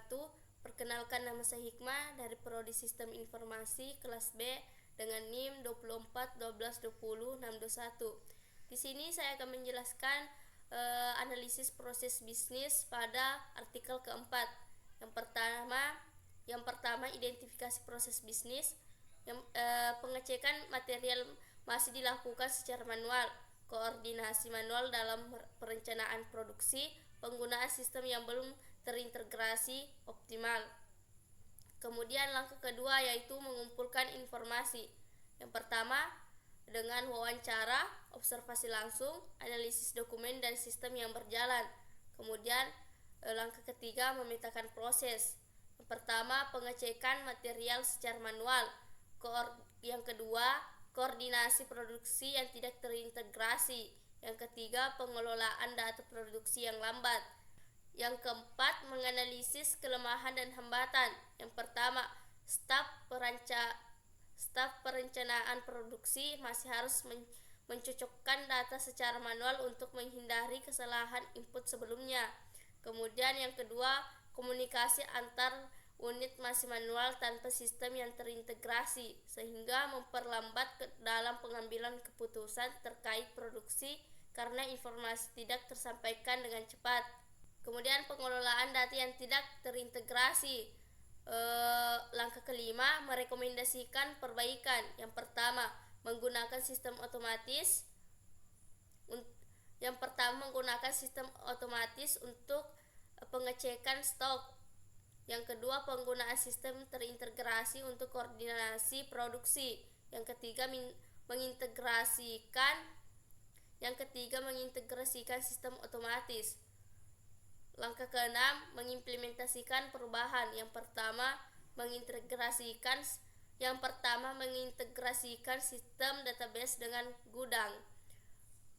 wabarakatuh. Perkenalkan, nama saya Hikmah dari Prodi Sistem Informasi kelas B dengan NIM 24 12 20 621. Di sini saya akan menjelaskan analisis proses bisnis pada artikel keempat. Yang pertama identifikasi proses bisnis. Pengecekan material masih dilakukan secara manual, koordinasi manual dalam perencanaan produksi, penggunaan sistem yang belum terintegrasi optimal. Kemudian langkah kedua yaitu mengumpulkan informasi. Yang pertama dengan wawancara, observasi langsung, analisis dokumen dan sistem yang berjalan. Kemudian langkah ketiga memetakan proses. Yang pertama pengecekan material secara manual. Yang kedua koordinasi produksi yang tidak terintegrasi. Yang ketiga pengelolaan data produksi yang lambat. Yang keempat menganalisis kelemahan dan hambatan. Yang pertama staf perencanaan produksi masih harus mencocokkan data secara manual untuk menghindari kesalahan input sebelumnya. Kemudian yang kedua komunikasi antar unit masih manual tanpa sistem yang terintegrasi sehingga memperlambat dalam pengambilan keputusan terkait produksi karena informasi tidak tersampaikan dengan cepat. Kemudian pengelolaan data yang tidak terintegrasi. Langkah kelima merekomendasikan perbaikan. Yang pertama menggunakan sistem otomatis. Untuk pengecekan stok. Yang kedua penggunaan sistem terintegrasi untuk koordinasi produksi. Yang ketiga mengintegrasikan sistem otomatis. Langkah keenam mengimplementasikan perubahan. Yang pertama mengintegrasikan sistem database dengan gudang.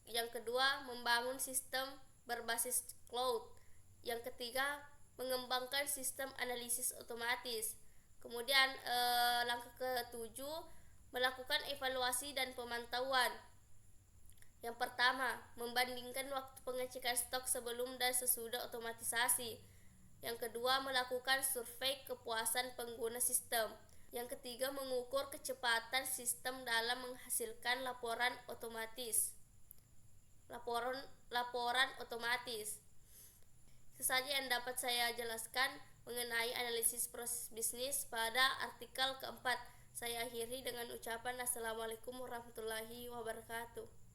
Yang kedua membangun sistem berbasis cloud. Yang ketiga mengembangkan sistem analisis otomatis. Kemudian langkah ketujuh melakukan evaluasi dan pemantauan. Yang pertama membandingkan waktu pengecekan stok sebelum dan sesudah otomatisasi. Yang kedua melakukan survei kepuasan pengguna sistem. Yang ketiga mengukur kecepatan sistem dalam menghasilkan laporan otomatis. Itu saja yang dapat saya jelaskan mengenai analisis proses bisnis pada artikel keempat. Saya akhiri dengan ucapan Assalamualaikum warahmatullahi wabarakatuh.